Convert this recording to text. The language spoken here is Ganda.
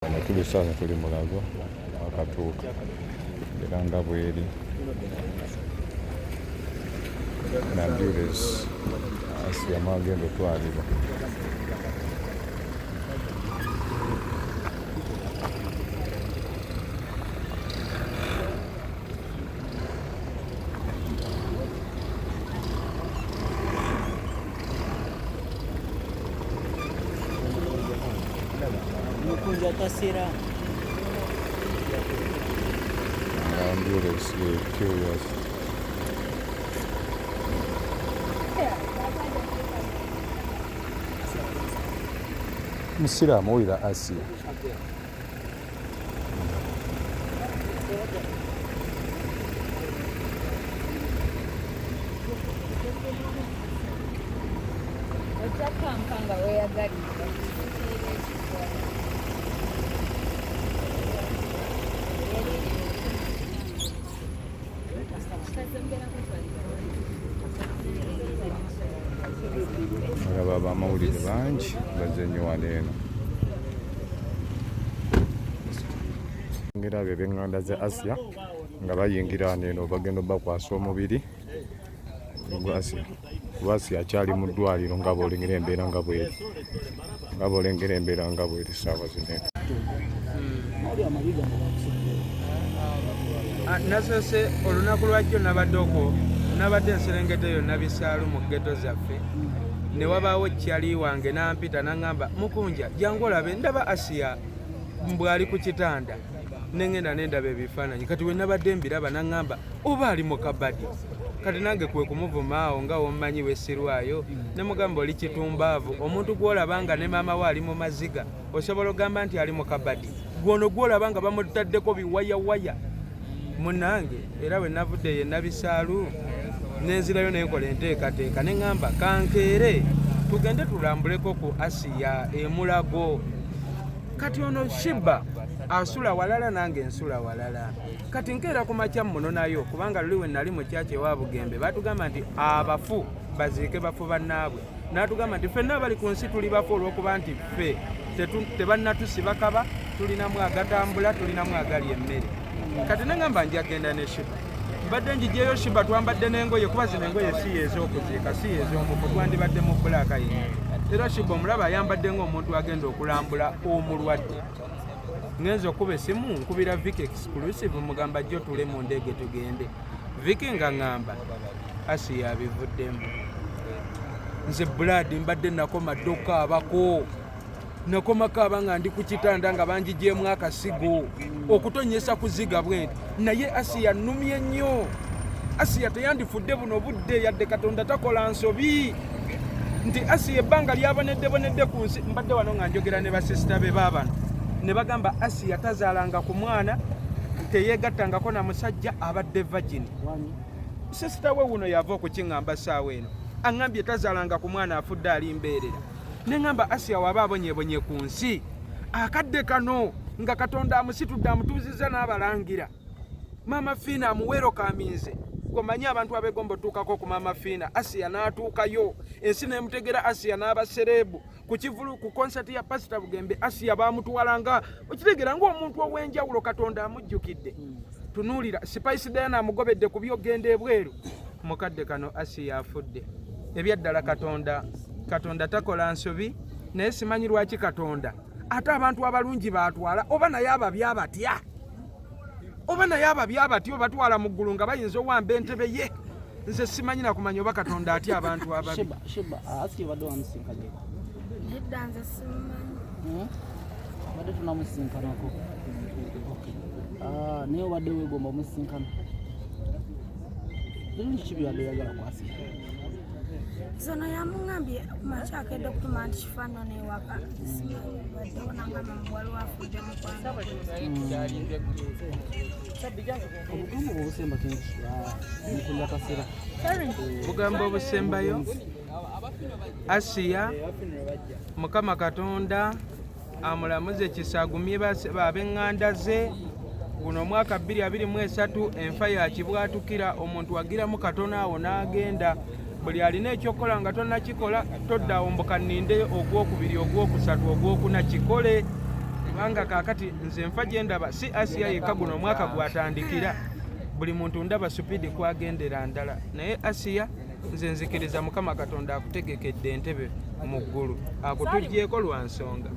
Tuli sasa tuli mulago akatuuka era nga bweri na ambulance Asia magendo twalibwa Kunja kasira ambulance curious Musiramu owulira Asia Kampanga weyagalira olaba abamawulire bangi bazze nnyo wano eno ngera abo eb'eŋŋanda za Asia nga bayingira wano eno bagenda bakwasa omubiri gwa Asia kuba Asia akyali mu ddwaliro nga bw'olengera embeera nga bw'eri ssaawa zino nasose olunaku lwajjo nabadde nserengeta yonna bisaalu mu ggeto zaffe ne wabaawo kyali wange nampita naŋŋamba Mukunja jangu olabe ndaba Asia bw'ali ku kitanda neŋŋenda nendaba ebifaananyi kati we nabadde mbiraba naŋŋamba oba ali mu kabadi kati nange kwe kumuvuma awo nga wommanyi wessirwayo ne mugamba oli kitumbaavu omuntu gw'olaba nga ne maama we ali mu maziga osobola ogamba nti ali mu kabadi gwono gw'olaba nga bamutaddeko biwayawaya munnange era we navudde ye nabisaalu nenzirayo nenkola enteekateeka ne ŋŋamba kankeere tugende tulambuleko ku Asia emulago kati ono Shiba asula walala nange nsula walala kati nkeera ku makya muno nayo kubanga luli we nali mu kyaki ewa Bugembe batugamba nti abafu baziike bafu bannaabwe n'atugamba nti ffenna abali ku nsi tuli bafu olw'okuba nti ffe tebannatusiba kaba tulinamu agatambula tulinamu agali emmere kati neŋŋamba njagenda ne Shiba mbadde njijjeyo Shiba twambadde n'engoye kuba zino engoye si ez'okuziika si ez'omufu twandibadde mu bbulaaka yino era Shiba omulaba ayambadde ng'omuntu agenda okulambula omulwadde ngenza okuba essimu nkubira Vicky exclusive mugamba jjo tule mu ndeege tugende Vicky nga ŋŋamba Asia abivuddemu nze Brad mbadde nakoma dde okukaabako nakomakaaba nga ndi ku kitanda nga banjigyemu akasigo okutonyesa kuziga bwenti naye Asia nnumye nnyo Asia teyandifudde buno budde yadde Katonda takola nsobi nti Asia ebbanga lyabonedde ku nsi mbadde wano nga njogera ne basisita be baabano ne bagamba Asia tazaalanga ku mwana teyeegattangako na musajja abadde vagini sisita we wuno yava okukiŋŋamba ssaawa eno aŋŋambye tazaalanga ku mwana afudde ali mbeerera neŋŋamba Asia waba abonyebonye ku nsi akadde kano nga Katonda amusitudde amutuuzizza n'abalangira Maama Fiina amuweero kaminze komanyi abantu abegomba otuukako ku Maama Fiina Asia n'atuukayo ensi n'emutegera Asia n'abasereebu ku kivulu ku konsati ya Pasita Bugembe Asia baamutuwalanga okitegera ng'omuntu ow'enjawulo Katonda amujjukidde tunuulira Spice Diana amugobedde ku byogenda ebweru mukadde kano Asia afudde ebyaddala Katonda takola nsobi naye simanyi lwaki Katonda ate abantu abalungi baatwala oba naye ababi abatyo batwala mu ggulu nga bayinza owamba entebe ye nze simanyi nakumanya oba Katonda atya abantu ababi Shiba Asia badde wamusinkanye yeddanza simanyi badde tunamusinkanako naye obadde weegomba omusinkana kirungi ki byabadde yagala ku Asia zono yamuŋŋambye makyagedde okutuma nti kifaanana ewaka simanyi baddeonanga mamuwali wafudde mukwano obugambo obusemba kenshi mukunda kasera bugambo obusembayo Asia Mukama Katonda amulamuze kisagumye ab'eŋŋanda ze guno omwaka 2023 enfa yakibwatukira omuntu wagiramu katono awo n'agenda buli alina ekyokola nga tonnakikola todda omboka nninde ogwokubiri ogwokusatu ogwokuna kikole kubanga kaakati nze nfa gye ndaba si Asiya yekka guno omwaka gwatandikira buli muntu ndaba supidi kwagendera ndala naye Asiya nze nzikiriza Mukama Katonda akutegekedde entebe mu ggulu akutugyeko lwa nsonga